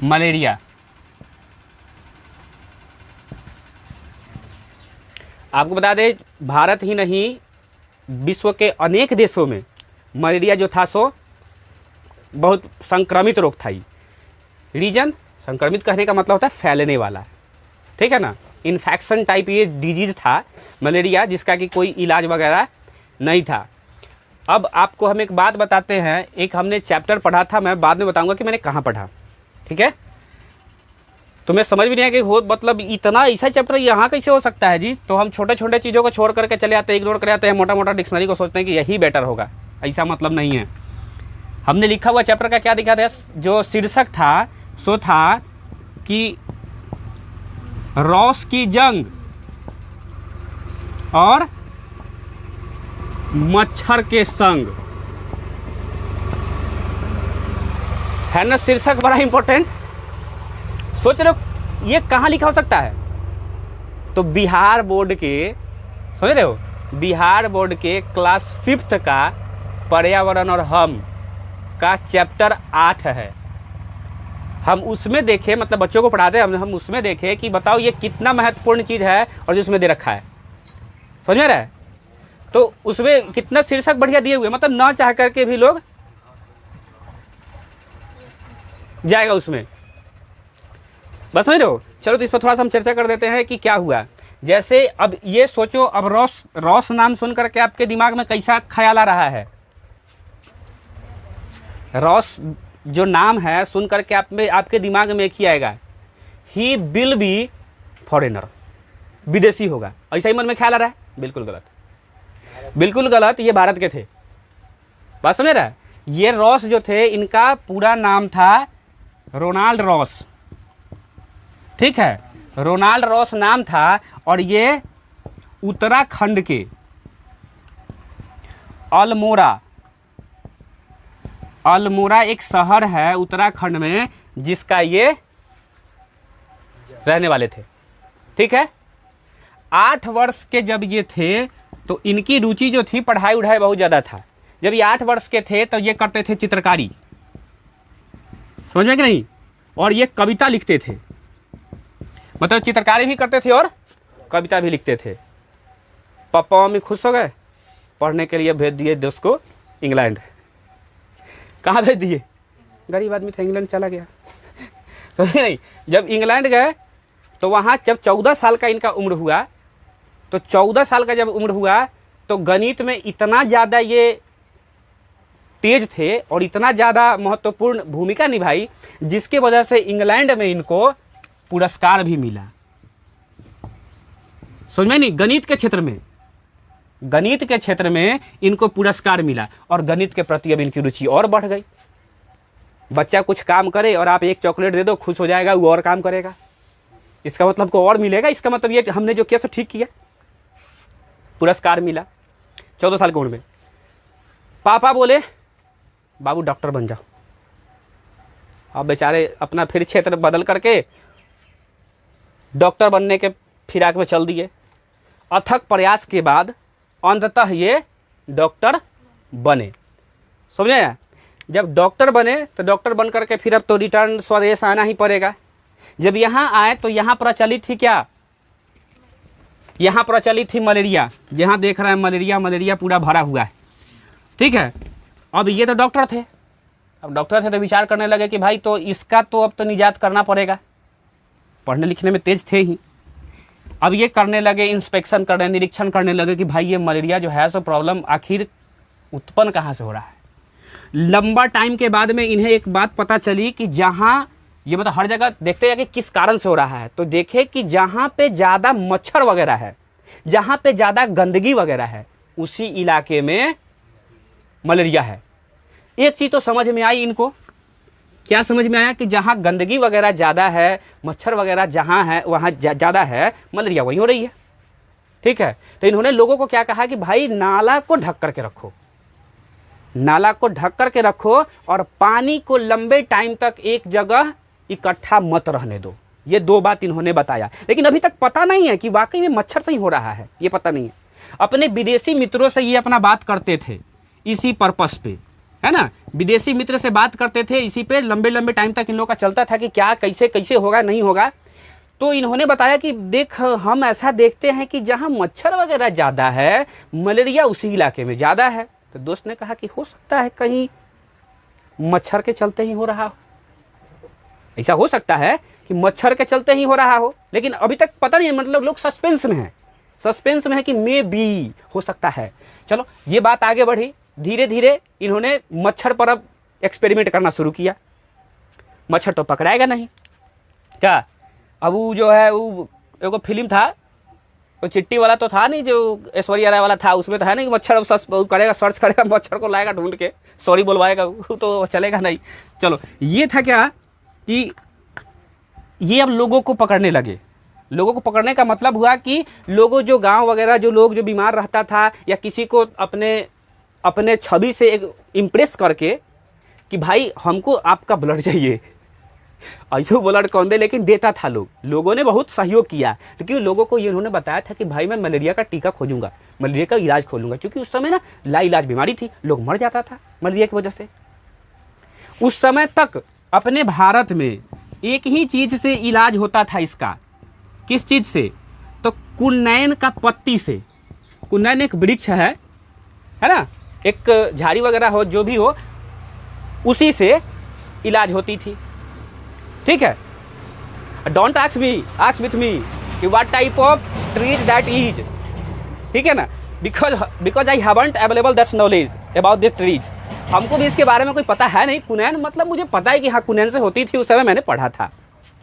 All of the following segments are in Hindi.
मलेरिया। आपको बता दें भारत ही नहीं विश्व के अनेक देशों में मलेरिया जो था सो बहुत संक्रमित रोग था। रीजन, संक्रमित कहने का मतलब होता है फैलने वाला, ठीक है ना, इन्फेक्शन टाइप ये डिजीज़ था मलेरिया, जिसका कि कोई इलाज वगैरह नहीं था। अब आपको हम एक बात बताते हैं, एक हमने चैप्टर पढ़ा था, मैं बाद में बताऊंगा कि मैंने कहाँ पढ़ा, ठीक है। तुम्हें समझ भी नहीं है कि हो मतलब इतना ऐसा चैप्टर यहाँ कैसे हो सकता है जी। तो हम छोटे छोटे चीज़ों को छोड़ करके चले आते हैं, इग्नोर कर आते हैं, मोटा मोटा डिक्शनरी को सोचते हैं कि यही बेटर होगा, ऐसा मतलब नहीं है। हमने लिखा हुआ चैप्टर का क्या दिखा था, जो शीर्षक था सो था कि रॉस की जंग और मच्छर के संग, है ना। शीर्षक बड़ा इंपॉर्टेंट। सोच रहे हो ये कहाँ लिखा हो सकता है, तो बिहार बोर्ड के, समझ रहे हो, बिहार बोर्ड के क्लास 5th का पर्यावरण और हम का चैप्टर 8 है। हम उसमें देखे, मतलब बच्चों को पढ़ाते हैं, हम उसमें देखे कि बताओ ये कितना महत्वपूर्ण चीज़ है और जो उसमें दे रखा है, समझ में रहा है। तो उसमें कितना शीर्षक बढ़िया दिए हुए, मतलब ना चाह करके भी लोग जाएगा उसमें, बस समझ रहे हो। चलो तो इस पर थोड़ा सा हम चर्चा कर देते हैं कि क्या हुआ। जैसे अब ये सोचो, अब रॉस नाम सुन करके आपके दिमाग में कैसा ख्याल आ रहा है। रॉस जो नाम है सुन करके आपके दिमाग में एक ही आएगा, ही विल बी फॉरेनर, विदेशी होगा, ऐसा ही मन में ख्याल आ रहा है। बिल्कुल गलत, बिल्कुल गलत। ये भारत के थे, बात समझ रहा है। ये रॉस जो थे इनका पूरा नाम था रोनाल्ड रॉस, ठीक है, रोनाल्ड रॉस नाम था। और ये उत्तराखंड के अल्मोड़ा एक शहर है उत्तराखंड में, जिसका ये रहने वाले थे, ठीक है। 8 वर्ष के जब ये थे तो इनकी रुचि जो थी पढ़ाई उढ़ाई बहुत ज़्यादा था। जब ये 8 वर्ष के थे तो ये करते थे चित्रकारी, समझ में कि नहीं। और ये कविता लिखते थे, मतलब चित्रकारी भी करते थे और कविता भी लिखते थे। पापा मम्मी खुश हो गए, पढ़ने के लिए भेज दिए दोस्त को इंग्लैंड। कहाँ भेज दिए, गरीब आदमी था, इंग्लैंड चला गया। तो नहीं, जब इंग्लैंड गए तो वहाँ जब 14 साल का इनका उम्र हुआ, तो 14 साल का जब उम्र हुआ तो गणित में इतना ज़्यादा ये तेज थे और इतना ज़्यादा महत्वपूर्ण भूमिका निभाई, जिसके वजह से इंग्लैंड में इनको पुरस्कार भी मिला। समझ में नहीं, गणित के क्षेत्र में इनको पुरस्कार मिला और गणित के प्रति अब इनकी रुचि और बढ़ गई। बच्चा कुछ काम करे और आप एक चॉकलेट दे दो, खुश हो जाएगा, वो और काम करेगा, इसका मतलब को और मिलेगा। इसका मतलब ये हमने जो किया सो ठीक किया, पुरस्कार मिला 14 साल की उम्र में। पापा बोले बाबू डॉक्टर बन जाओ। अब बेचारे अपना फिर क्षेत्र बदल करके डॉक्टर बनने के फिराक में चल दिए। अथक प्रयास के बाद अंततः ये डॉक्टर बने, समझे। जब डॉक्टर बने तो डॉक्टर बन करके फिर अब तो रिटर्न स्वदेश आना ही पड़ेगा। जब यहाँ आए तो यहाँ प्रचलित थी क्या, यहाँ प्रचलित थी मलेरिया। जहाँ देख रहे हैं मलेरिया पूरा भरा हुआ है, ठीक है। अब ये तो डॉक्टर थे, अब डॉक्टर थे तो विचार करने लगे कि भाई तो इसका तो अब तो निजात करना पड़ेगा। पढ़ने लिखने में तेज थे ही। अब ये करने लगे, इंस्पेक्शन करने, निरीक्षण करने लगे कि भाई ये मलेरिया जो है सो प्रॉब्लम आखिर उत्पन्न कहाँ से हो रहा है। लंबा टाइम के बाद में इन्हें एक बात पता चली कि जहाँ ये मतलब हर जगह देखते हैं कि किस कारण से हो रहा है, तो देखे कि जहाँ पे ज़्यादा मच्छर वगैरह है, जहाँ पे ज़्यादा गंदगी वगैरह है, उसी इलाके में मलेरिया है। एक चीज़ तो समझ में आई इनको, क्या समझ में आया कि जहाँ गंदगी वगैरह ज़्यादा है, मच्छर वगैरह जहाँ है वहाँ ज़्यादा है, मलेरिया वहीं हो रही है, ठीक है। तो इन्होंने लोगों को क्या कहा कि भाई नाला को ढक करके रखो, नाला को ढक करके रखो और पानी को लंबे टाइम तक एक जगह इकट्ठा मत रहने दो। ये 2 बात इन्होंने बताया, लेकिन अभी तक पता नहीं है कि वाकई में मच्छर से ही हो रहा है, ये पता नहीं है। अपने विदेशी मित्रों से ये अपना बात करते थे इसी पर्पस पे है ना, विदेशी मित्र से बात करते थे। इसी पे लंबे लंबे टाइम तक इन लोगों का चलता था कि क्या कैसे कैसे होगा नहीं होगा। तो इन्होंने बताया कि देख हम ऐसा देखते हैं कि जहाँ मच्छर वगैरह ज़्यादा है मलेरिया उसी इलाके में ज़्यादा है। तो दोस्त ने कहा कि हो सकता है कहीं मच्छर के चलते ही हो रहा हो, ऐसा हो सकता है कि मच्छर के चलते ही हो रहा हो, लेकिन अभी तक पता नहीं, मतलब लोग सस्पेंस में हैं, सस्पेंस में है कि मे बी हो सकता है। चलो ये बात आगे बढ़ी, धीरे धीरे इन्होंने मच्छर पर अब एक्सपेरिमेंट करना शुरू किया। मच्छर तो पकड़ाएगा नहीं क्या, अब वो जो है वो एगो फिल्म था, वो चिट्टी वाला तो था नहीं जो ऐश्वर्या राय वाला था, उसमें तो है नहीं कि मच्छर अब करेगा, सर्च करेगा, मच्छर को लाएगा ढूंढ के, सॉरी बोलवाएगा, वो तो चलेगा नहीं। चलो ये था क्या कि ये अब लोगों को पकड़ने लगे। लोगों को पकड़ने का मतलब हुआ कि लोगों जो गांव वगैरह जो लोग जो बीमार रहता था या किसी को अपने छवि से एक इम्प्रेस करके कि भाई हमको आपका ब्लड चाहिए, ऐसे ब्लड कौन दे, लेकिन देता था लोगों ने बहुत सहयोग किया, क्योंकि लोगों को ये उन्होंने बताया था कि भाई मैं मलेरिया का टीका खोजूंगा, मलेरिया का इलाज खोलूंगा, क्योंकि उस समय ना लाइलाज बीमारी थी, लोग मर जाता था मलेरिया की वजह से। उस समय तक अपने भारत में एक ही चीज से इलाज होता था इसका, किस चीज से, तो कुनैन का पत्ती से। कुनैन एक वृक्ष है ना, एक झाड़ी वगैरह हो जो भी हो, उसी से इलाज होती थी। ठीक है, don't ask me, ask with me कि what type of trees that is, ठीक है ना, because I haven't available that's knowledge about this trees. हमको भी इसके बारे में कोई पता है नहीं। कुनैन मतलब मुझे पता है कि हाँ कुनैन से होती थी, उस समय मैंने पढ़ा था,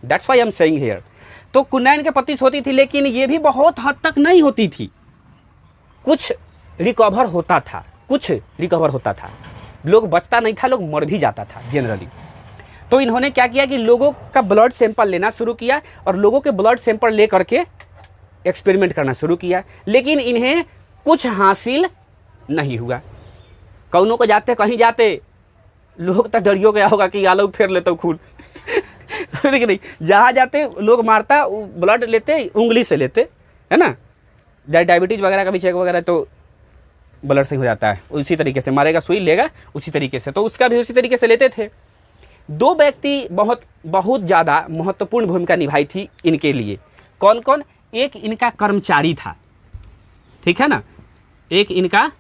that's why I am saying here. तो कुनैन के पत्ती से होती थी, लेकिन ये भी बहुत हद तक नहीं होती थी, कुछ रिकवर होता था, कुछ रिकवर होता था, लोग बचता नहीं था, लोग मर भी जाता था जनरली। तो इन्होंने क्या किया कि लोगों का ब्लड सैंपल लेना शुरू किया और लोगों के ब्लड सैंपल ले करके एक्सपेरिमेंट करना शुरू किया, लेकिन इन्हें कुछ हासिल नहीं हुआ। कौनों को जाते कहीं जाते लोग तो डरियो गया होगा कि आलू फेर लेते खून लेकिन नहीं, जहाँ जाते लोग मारता ब्लड लेते, उंगली से लेते, है ना, डायबिटीज वगैरह का भी चेक वगैरह तो ब्लड से हो जाता है, उसी तरीके से मारेगा, सुई लेगा उसी तरीके से, तो उसका भी उसी तरीके से लेते थे। दो व्यक्ति बहुत ज़्यादा महत्वपूर्ण भूमिका निभाई थी इनके लिए। कौन कौन? एक इनका कर्मचारी था, ठीक है ना, एक इनका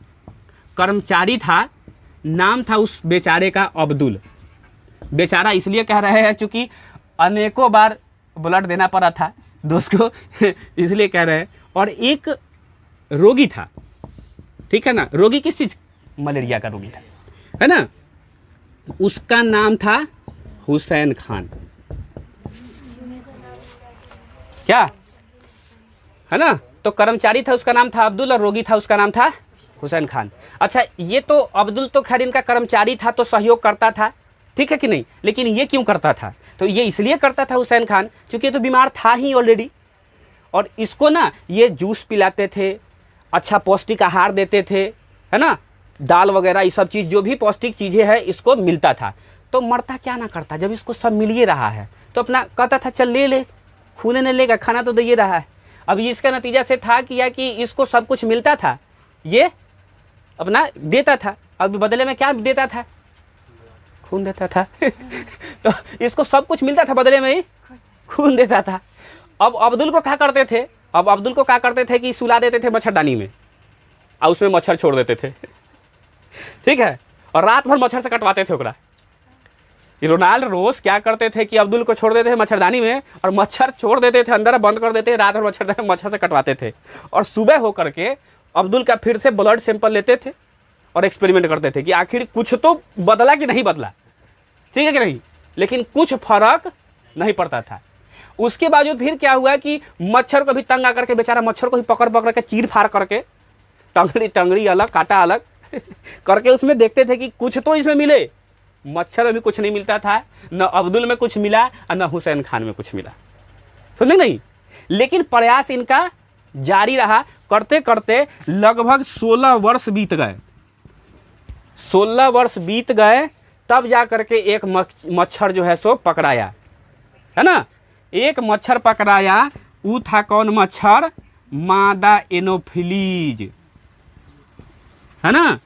कर्मचारी था, नाम था उस बेचारे का अब्दुल। बेचारा इसलिए कह रहे हैं क्योंकि अनेकों बार ब्लड देना पड़ा था दोस्त को इसलिए कह रहे हैं। और एक रोगी था, ठीक है ना, रोगी किस चीज? मलेरिया का रोगी था, है ना, उसका नाम था हुसैन खान। क्या है ना, तो कर्मचारी था उसका नाम था अब्दुल और रोगी था उसका नाम था हुसैन खान। अच्छा, ये तो अब्दुल तो खैर इनका कर्मचारी था तो सहयोग करता था, ठीक है कि नहीं, लेकिन ये क्यों करता था? तो ये इसलिए करता था हुसैन खान क्योंकि ये तो बीमार था ही ऑलरेडी, और इसको ना ये जूस पिलाते थे, अच्छा पौष्टिक आहार देते थे, है ना, दाल वगैरह ये सब चीज़ जो भी पौष्टिक चीज़ें हैं इसको मिलता था। तो मरता क्या ना करता, जब इसको सब मिल ही रहा है तो अपना कहता था चल ले ले, खून ने लेगा, खाना तो दे ही रहा है। अब इसका नतीजा से था कि इसको सब कुछ मिलता था, ये अपना देता था, अब बदले में क्या देता था? खून देता था तो इसको सब कुछ मिलता था, बदले में ही खून देता था। अब अब्दुल को क्या करते थे? अब अब्दुल को क्या करते थे कि सुला देते थे मच्छरदानी में और उसमें मच्छर छोड़ देते थे ठीक है, और रात भर मच्छर से कटवाते थे ओकरा। रोनाल्ड रोज क्या करते थे कि अब्दुल को छोड़ देते थे मच्छरदानी में और मच्छर छोड़ देते थे, अंदर बंद कर देते, रात भर मच्छर से कटवाते थे, और सुबह होकर के अब्दुल का फिर से ब्लड सैंपल लेते थे और एक्सपेरिमेंट करते थे कि आखिर कुछ तो बदला कि नहीं बदला, ठीक है कि नहीं, लेकिन कुछ फर्क नहीं पड़ता था। उसके बावजूद फिर क्या हुआ कि मच्छर को भी तंग आकर के बेचारा मच्छर को भी पकड़ के चीर फाड़ करके टंगड़ी अलग कांटा अलग करके उसमें देखते थे कि कुछ तो इसमें मिले। मच्छर में भी कुछ नहीं मिलता था, न अब्दुल में कुछ मिला और न हुसैन खान में कुछ मिला, समझे नहीं। लेकिन प्रयास इनका जारी रहा, करते करते लगभग 16 वर्ष बीत गए। 16 वर्ष बीत गए तब जा करके एक मच्छर जो है सो पकड़ाया, है ना, एक मच्छर पकड़ाया। वो था कौन मच्छर? मादा एनोफिलीज, है ना,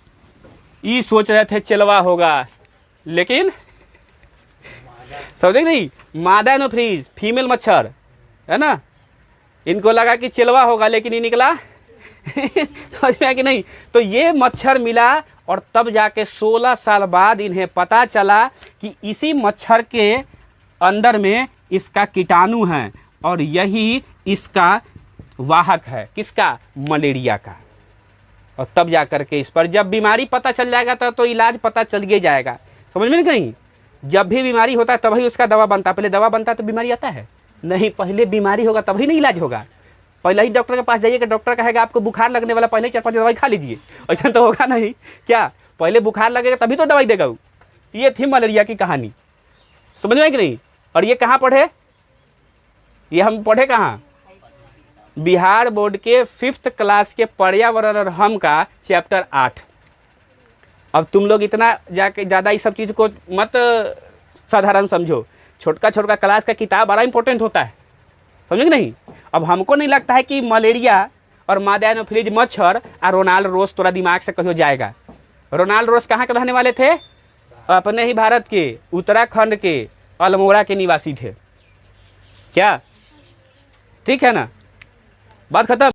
ये सोच रहे थे चिलवा होगा, लेकिन समझे नहीं, मादा एनोफ्रीज फीमेल मच्छर है ना, इनको लगा कि चिलवा होगा लेकिन ये निकला समझ में आया कि नहीं। तो ये मच्छर मिला और तब जाके 16 साल बाद इन्हें पता चला कि इसी मच्छर के अंदर में इसका कीटाणु है और यही इसका वाहक है, किसका, मलेरिया का। और तब जा कर के इस पर जब बीमारी पता चल जाएगा तो इलाज पता चल ही जाएगा, समझ में नहीं। जब भी बीमारी होता है तभी उसका दवा बनता है, पहले दवा बनता है तो बीमारी आता है नहीं, पहले बीमारी होगा तभी नहीं इलाज होगा। पहले ही डॉक्टर के पास जाइए कि डॉक्टर कहेगा आपको बुखार लगने वाला, पहले 4-5 दवाई खा लीजिए, ऐसा तो होगा नहीं क्या, पहले बुखार लगेगा तभी तो दवाई देगा वो। ये थी मलेरिया की कहानी, समझ में कि नहीं। और ये कहाँ पढ़े, ये हम पढ़े कहाँ, बिहार बोर्ड के 5th क्लास के पर्यावरण और हम का चैप्टर 8। अब तुम लोग इतना जाके ज़्यादा इस सब चीज़ को मत साधारण समझो, छोटका छोटका क्लास का किताब बड़ा इंपॉर्टेंट होता है, समझे कि नहीं। अब हमको नहीं लगता है कि मलेरिया और मादा एनोफ्लीज मच्छर और रोनाल्ड रोज तोरा दिमाग से कहियो जाएगा। रोनाल्ड रोज कहाँ के रहने वाले थे, अपने ही भारत के उत्तराखंड के अल्मोड़ा के निवासी थे, क्या ठीक है ना, बात खत्म।